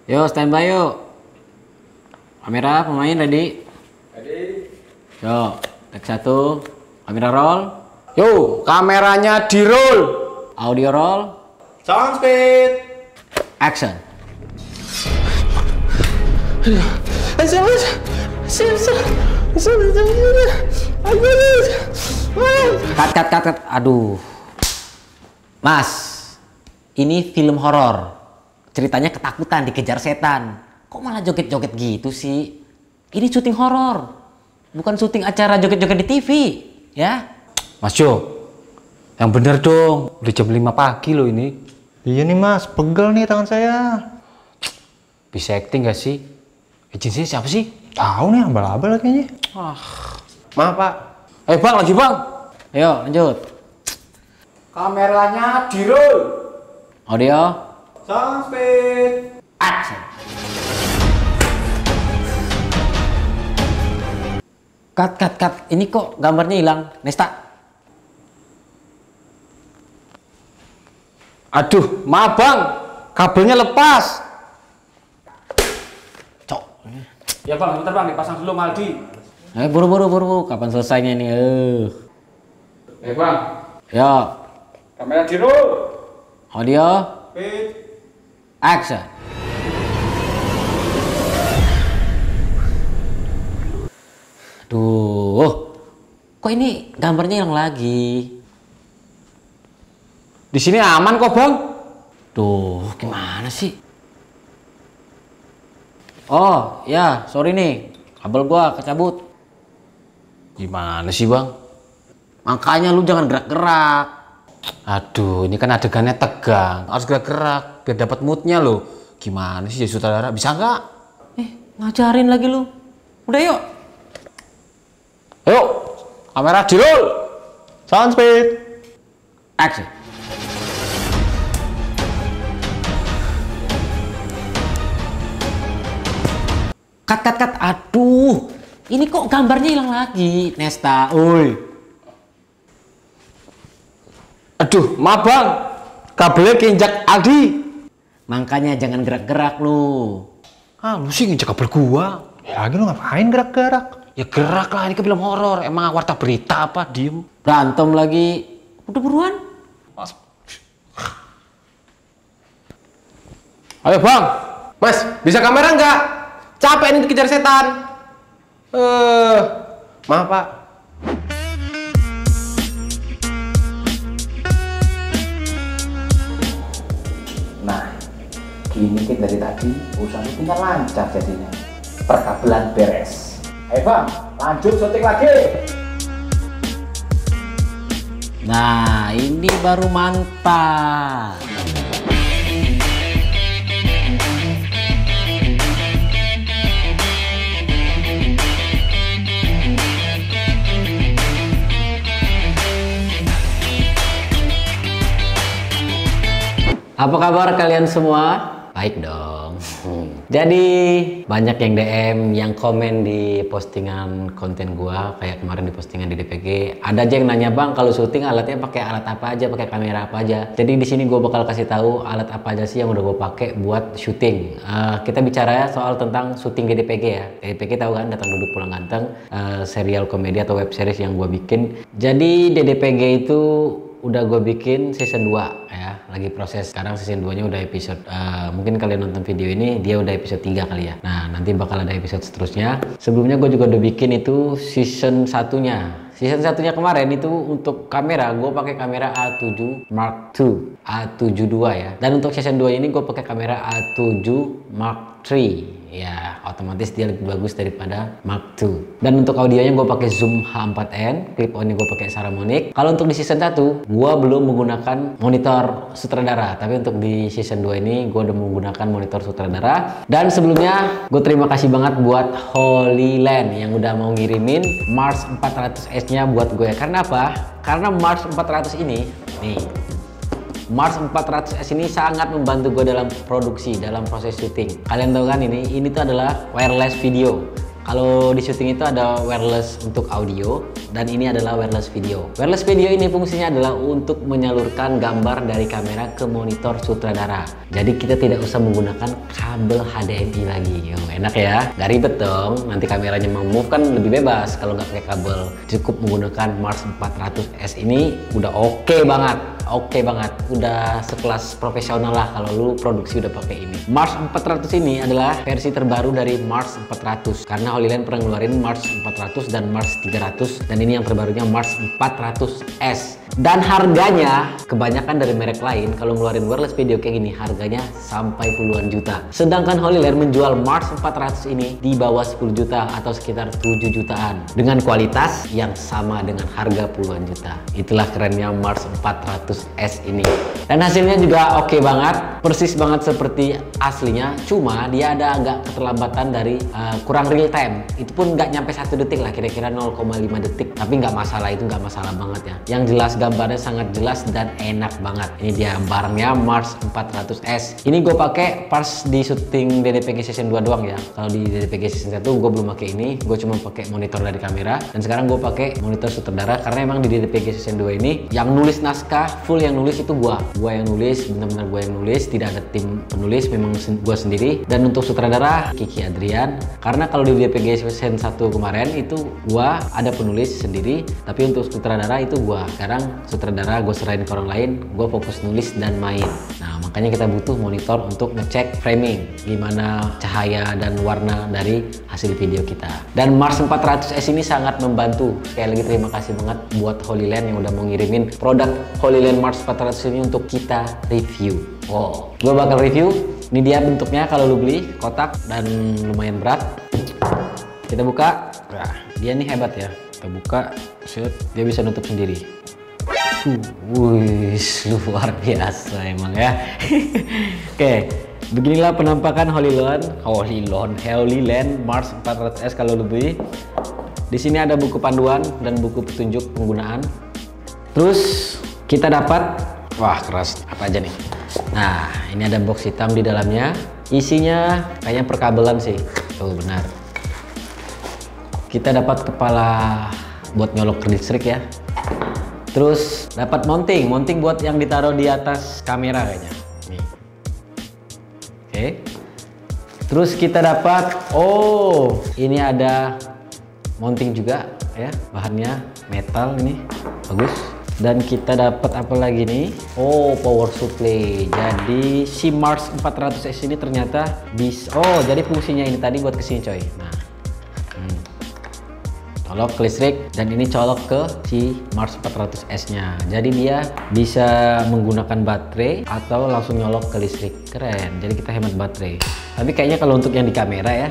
Yo, standby yuk. Kamera, pemain ready? Ready. Yo, take 1. Kamera roll. Yo, kameranya di roll. Audio roll. Sound speed. Action. Cut. Aduh. Mas, ini film horor. Ceritanya ketakutan, dikejar setan. Kok malah joget-joget gitu sih? Ini syuting horor. Bukan syuting acara joget-joget di TV, ya? Mas Jo, yang bener dong. Udah jam 5 pagi loh ini. Iya nih mas, pegel nih tangan saya. Bisa acting gak sih? Agensi siapa sih? Tahu nih, abal-abal kayaknya. Maaf pak. Bang, lagi bang. Ayo, lanjut. Kameranya di roll. Audio. Sound speed. Action. Cut. Ini kok gambarnya hilang, Nesta? Aduh, maaf bang. Kabelnya lepas. Cok. Ya bang, bentar bang, dipasang dulu Maldi. Buru. Kapan selesainya nih? Bang. Yo. Kamera di roll. Audio. Speed. Action. Aduh, kok ini gambarnya hilang lagi? Di sini aman kok bang. Duh, gimana sih? Oh, ya, sorry nih. Kabel gua kecabut. Gimana sih bang? Makanya lu jangan gerak-gerak. Aduh, ini kan adegannya tegang. Harus gerak-gerak biar dapat moodnya loh. Gimana sih jadi sutradara? Bisa nggak? Ngajarin lagi lu. Udah yuk. Ayo, kamera di roll. Sound speed. Action. Cut. Aduh, ini kok gambarnya hilang lagi, Nesta. Oi. Aduh, maaf bang. Kabelnya keinjak Aldi. Makanya jangan gerak-gerak lu. Lu sih nginjak kabel gua. Ya lagi lu ngapain gerak-gerak? Ya gerak lah, ini kan film horor. Emang warta berita apa? Diem. Berantem lagi. Udah buruan. Ayo bang. Mas, bisa kamera nggak? Capek ini dikejar setan. Maaf pak. Nah, gini kita dari tadi urusannya tinggal lancar jadinya. Perkabelan beres. Ayo bang, lanjut syuting lagi. Nah, ini baru mantap. Apa kabar kalian semua? Baik dong. Jadi banyak yang DM, yang komen di postingan konten gua, kayak kemarin di postingan di DPG. Ada aja yang nanya, bang, kalau syuting alatnya pakai alat apa aja, pakai kamera apa aja. Jadi di sini gua bakal kasih tahu alat apa aja sih yang udah gua pakai buat syuting. Kita bicara soal tentang syuting di DPG ya. DPG tahu kan, Datang Duduk Pulang Ganteng, serial komedi atau web series yang gua bikin. Jadi di DPG itu udah gue bikin season 2 ya, lagi proses. Sekarang season 2 nya udah episode, mungkin kalian nonton video ini dia udah episode 3 kali ya. Nah, nanti bakal ada episode seterusnya. Sebelumnya gue juga udah bikin itu season 1-nya. Season 1-nya kemarin itu untuk kamera, gue pakai kamera A7 Mark II, A7 II ya. Dan untuk season 2 ini gue pakai kamera A7 Mark III. Ya, otomatis dia lebih bagus daripada Mark II. Dan untuk audionya gue pakai Zoom H4n, clip onnya gue pakai Saramonic. Kalau untuk di season 1, gue belum menggunakan monitor sutradara, tapi untuk di season 2 ini gue udah menggunakan monitor sutradara. Dan sebelumnya gue terima kasih banget buat Holy Land yang udah mau ngirimin Mars 400S-nya buat gue. Karena apa? Karena Mars 400 ini nih, Mars 400S ini sangat membantu gue dalam produksi, dalam proses syuting. Kalian tahu kan ini tuh adalah wireless video. Kalau di syuting itu ada wireless untuk audio dan ini adalah wireless video. Wireless video ini fungsinya adalah untuk menyalurkan gambar dari kamera ke monitor sutradara. Jadi kita tidak usah menggunakan kabel HDMI lagi. Enak ya, nggak ribet dong. Nanti kameranya mau move kan lebih bebas kalau nggak pakai kabel. Cukup menggunakan Mars 400S ini udah oke banget. Oke banget, udah sekelas profesional lah kalau lu produksi udah pakai ini. Mars 400 ini adalah versi terbaru dari Mars 400 karena Holy Land pernah ngeluarin Mars 400 dan Mars 300 dan ini yang terbarunya Mars 400S. Dan harganya kebanyakan dari merek lain kalau ngeluarin wireless video kayak gini harganya sampai puluhan juta. Sedangkan Holy Land menjual Mars 400 ini di bawah 10 juta atau sekitar 7 jutaan dengan kualitas yang sama dengan harga puluhan juta. Itulah kerennya Mars 400S ini. Dan hasilnya juga oke banget, persis banget seperti aslinya. Cuma dia ada agak keterlambatan dari kurang real time. Itu pun nggak nyampe 1 detik lah, kira-kira 0,5 detik. Tapi nggak masalah, itu nggak masalah banget ya. Yang jelas gambarnya sangat jelas dan enak banget. Ini dia barangnya Mars 400S. Ini gue pakai pas di syuting DDPG Season 2 doang ya. Kalau di DDPG Season 1 gue belum pakai ini, gue cuma pakai monitor dari kamera. Dan sekarang gue pakai monitor sutradara karena emang di DDPG Season 2 ini yang nulis naskah full, yang nulis itu gue yang nulis, benar-benar gue yang nulis, tidak ada tim penulis, memang gue sendiri. Dan untuk sutradara Kiki Adrian, karena kalau di DPG Season 1 kemarin itu gue ada penulis sendiri, tapi untuk sutradara itu gue. Sekarang sutradara gue serahin ke orang lain, gue fokus nulis dan main. Nah makanya kita butuh monitor untuk ngecek framing, gimana cahaya dan warna dari hasil video kita. Dan Mars 400S ini sangat membantu. Sekali lagi terima kasih banget buat Holy Land yang udah mau ngirimin produk Holy Land Mars 400 ini untuk kita review. Oh, gue bakal review. Ini dia bentuknya kalau lu beli kotak dan lumayan berat. Kita buka. Nah, dia nih hebat ya. Kita buka, set, dia bisa nutup sendiri. Wih, luar biasa emang ya. Oke, beginilah penampakan Holy Land Mars 400S kalau lu beli. Di sini ada buku panduan dan buku petunjuk penggunaan. Terus kita dapat, wah keras, apa aja nih? Nah, ini ada box hitam di dalamnya. Isinya kayaknya perkabelan sih. Tuh benar. Kita dapat kepala buat nyolok ke listrik ya. Terus dapat mounting buat yang ditaruh di atas kamera kayaknya. Nih. Oke. Terus kita dapat, oh ini ada mounting juga ya, bahannya metal ini, bagus. Dan kita dapat apa lagi nih? Oh, power supply. Jadi si Mars 400S ini ternyata bisa, oh jadi fungsinya ini tadi buat kesini coy. Nah, colok ke listrik dan ini colok ke si Mars 400S nya. Jadi dia bisa menggunakan baterai atau langsung nyolok ke listrik. Keren, jadi kita hemat baterai. Tapi kayaknya kalau untuk yang di kamera ya,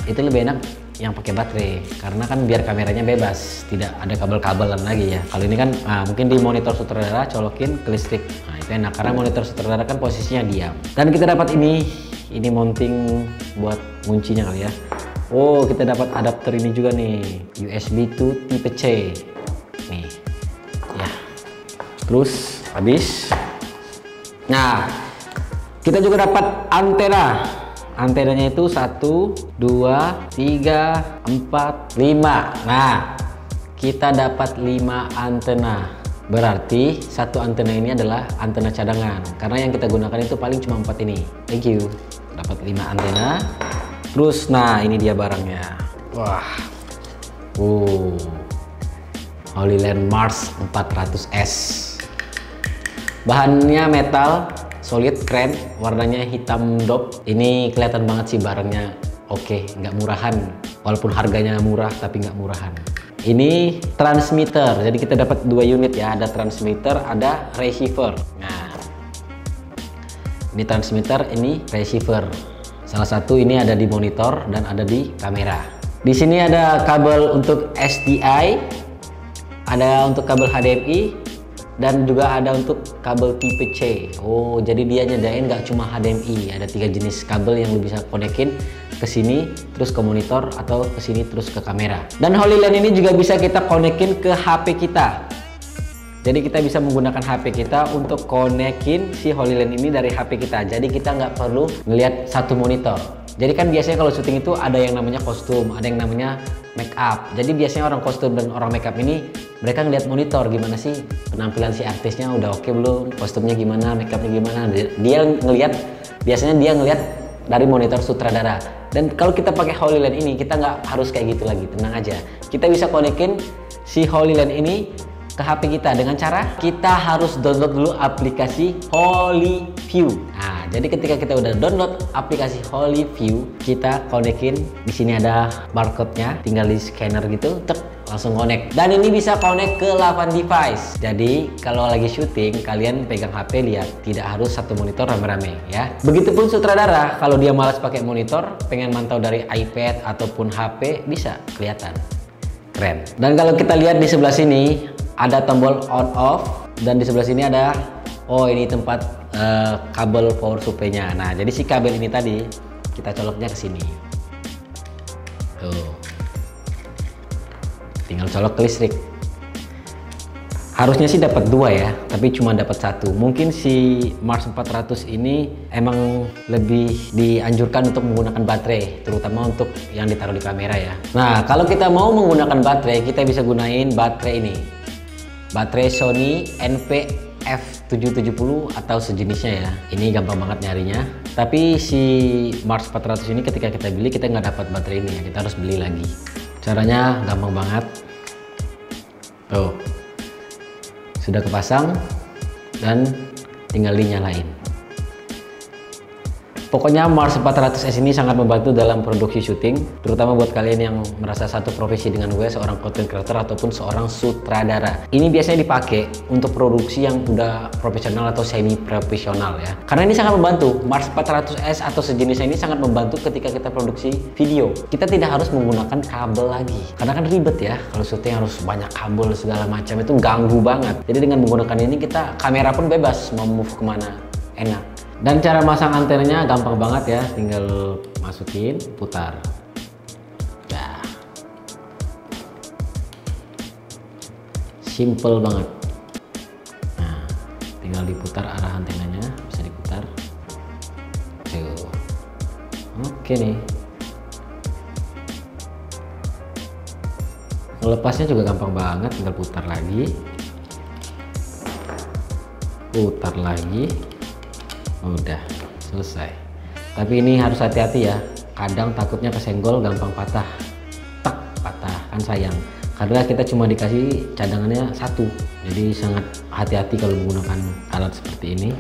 itu lebih enak yang pakai baterai karena kan biar kameranya bebas, tidak ada kabel-kabelan lagi ya. Kalau ini kan mungkin di monitor sutradara colokin ke listrik. Nah itu enak karena monitor sutradara kan posisinya diam. Dan kita dapat ini mounting buat kuncinya kali ya. Oh kita dapat adapter ini juga nih, USB to tipe C nih ya. Terus habis. Nah kita juga dapat antena. Antenanya itu 1, 2, 3, 4, 5. Nah, kita dapat 5 antena. Berarti satu antena ini adalah antena cadangan. Karena yang kita gunakan itu paling cuma 4 ini. Thank you. Dapat 5 antena. Terus, nah ini dia barangnya. Wah. Holy Land Mars 400S. Bahannya metal. Solid, keren, warnanya hitam dop. Ini kelihatan banget sih barangnya oke, nggak murahan. Walaupun harganya murah, tapi nggak murahan. Ini transmitter, jadi kita dapat 2 unit ya. Ada transmitter, ada receiver. Nah, ini transmitter, ini receiver. Salah satu ini ada di monitor dan ada di kamera. Di sini ada kabel untuk SDI, ada untuk kabel HDMI. Dan juga ada untuk kabel tipe C. Oh, jadi dia nyediain nggak cuma HDMI, ada 3 jenis kabel yang lu bisa konekin ke sini terus ke monitor atau ke sini terus ke kamera. Dan Holy Land ini juga bisa kita konekin ke HP kita. Jadi kita bisa menggunakan HP kita untuk konekin si Holy Land ini dari HP kita. Jadi kita nggak perlu ngelihat satu monitor. Jadi kan biasanya kalau syuting itu ada yang namanya kostum, ada yang namanya make up. Jadi biasanya orang kostum dan orang make up ini mereka ngeliat monitor gimana sih penampilan si artisnya udah oke belum, kostumnya gimana, make upnya gimana. Biasanya dia ngeliat dari monitor sutradara. Dan kalau kita pakai HoloLens ini kita nggak harus kayak gitu lagi, tenang aja. Kita bisa konekin si HoloLens ini ke HP kita dengan cara kita harus download dulu aplikasi HoloView. Nah, jadi ketika kita udah download aplikasi HoloView, kita konekin. Di sini ada barcode-nya, tinggal di scanner gitu, tek, langsung connect. Dan ini bisa connect ke 8 device. Jadi kalau lagi syuting, kalian pegang HP lihat, tidak harus satu monitor rame-rame ya. Begitupun sutradara, kalau dia malas pakai monitor, pengen mantau dari iPad ataupun HP, bisa kelihatan. Keren. Dan kalau kita lihat di sebelah sini ada tombol on off, dan di sebelah sini ada ini tempat kabel power supply-nya. Nah, jadi si kabel ini tadi kita coloknya ke sini. Tuh. Tinggal colok ke listrik. Harusnya sih dapat 2 ya, tapi cuma dapat 1. Mungkin si Mars 400 ini emang lebih dianjurkan untuk menggunakan baterai, terutama untuk yang ditaruh di kamera ya. Nah, kalau kita mau menggunakan baterai, kita bisa gunain baterai ini. Baterai Sony NP-F770 atau sejenisnya ya. Ini gampang banget nyarinya. Tapi si Mars 400 ini ketika kita beli, kita nggak dapat baterai ini ya, kita harus beli lagi. Caranya gampang banget. Tuh, sudah kepasang dan tinggal dinyalain. Pokoknya Mars 400S ini sangat membantu dalam produksi syuting, terutama buat kalian yang merasa satu profesi dengan gue, seorang content creator ataupun seorang sutradara. Ini biasanya dipakai untuk produksi yang udah profesional atau semi profesional ya. Karena ini sangat membantu. Mars 400S atau sejenisnya ini sangat membantu ketika kita produksi video. Kita tidak harus menggunakan kabel lagi. Karena kan ribet ya, kalau syuting harus banyak kabel segala macam, itu ganggu banget. Jadi dengan menggunakan ini kamera pun bebas mau move kemana, enak. Dan cara masang antenanya gampang banget ya, tinggal masukin, putar. Nah, simple banget. Nah, tinggal diputar arah antenanya, bisa diputar. Tuh. Oke nih. Melepasnya juga gampang banget, tinggal putar lagi. Putar lagi. Udah selesai. Tapi ini harus hati-hati ya, kadang takutnya kesenggol, gampang patah. Tak, patah kan sayang, karena kita cuma dikasih cadangannya 1. Jadi sangat hati-hati kalau menggunakan alat seperti ini.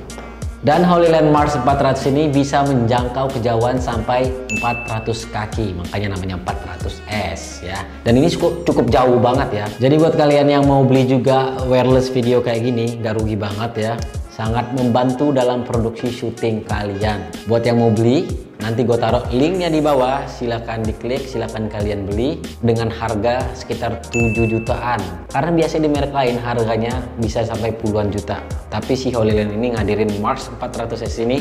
Dan HoloLens Mars 400 ini bisa menjangkau kejauhan sampai 400 kaki, makanya namanya 400S ya. Dan ini cukup jauh banget ya. Jadi buat kalian yang mau beli juga wireless video kayak gini, gak rugi banget ya. Sangat membantu dalam produksi syuting kalian. Buat yang mau beli, nanti gue taruh linknya di bawah, silahkan diklik, silahkan kalian beli dengan harga sekitar 7 jutaan. Karena biasanya di merek lain harganya bisa sampai puluhan juta. Tapi si HoloLens ini ngadirin Mars 400S ini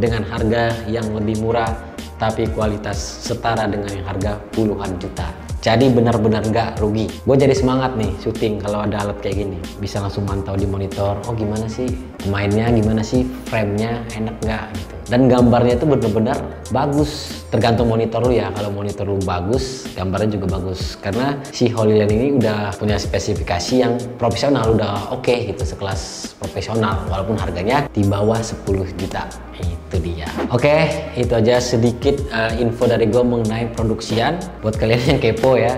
dengan harga yang lebih murah, tapi kualitas setara dengan yang harga puluhan juta. Jadi benar-benar nggak rugi. Gue jadi semangat nih syuting kalau ada alat kayak gini. Bisa langsung mantau di monitor, oh gimana sih mainnya, gimana sih framenya, enak nggak gitu. Dan gambarnya itu benar-benar bagus. Tergantung monitor lu ya. Kalau monitor lu bagus, gambarnya juga bagus. Karena si HoloLens ini udah punya spesifikasi yang profesional, udah oke gitu, sekelas profesional. Walaupun harganya di bawah 10 juta. Itu dia. Oke, itu aja sedikit info dari gue mengenai produksian. Buat kalian yang kepo ya.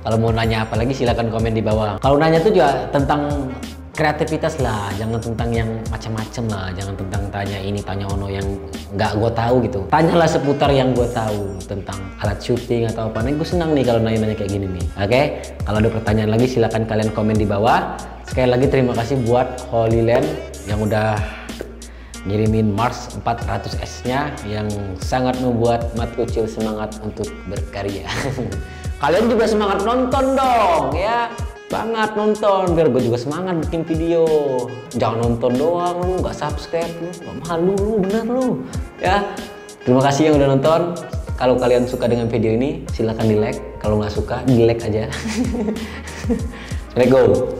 Kalau mau nanya apa lagi silahkan komen di bawah. Kalau nanya tuh juga tentang kreativitas lah, jangan tentang yang macam-macam lah, jangan tentang tanya ini tanya ono yang nggak gue tahu gitu. Tanyalah seputar yang gue tahu tentang alat syuting atau apa. Nih gue senang nih kalau nanya-nanya kayak gini nih. Oke, kalau ada pertanyaan lagi silahkan kalian komen di bawah. Sekali lagi terima kasih buat HoloLens yang udah ngirimin Mars 400S-nya yang sangat membuat Mat Kucil semangat untuk berkarya. Kalian juga semangat nonton dong ya. Banget nonton biar gue juga semangat bikin video. Jangan nonton doang lu, nggak subscribe lu, nggak malu lu, bener lu ya. Terima kasih yang udah nonton. Kalau kalian suka dengan video ini silahkan di like, kalau nggak suka di like aja. Let's go.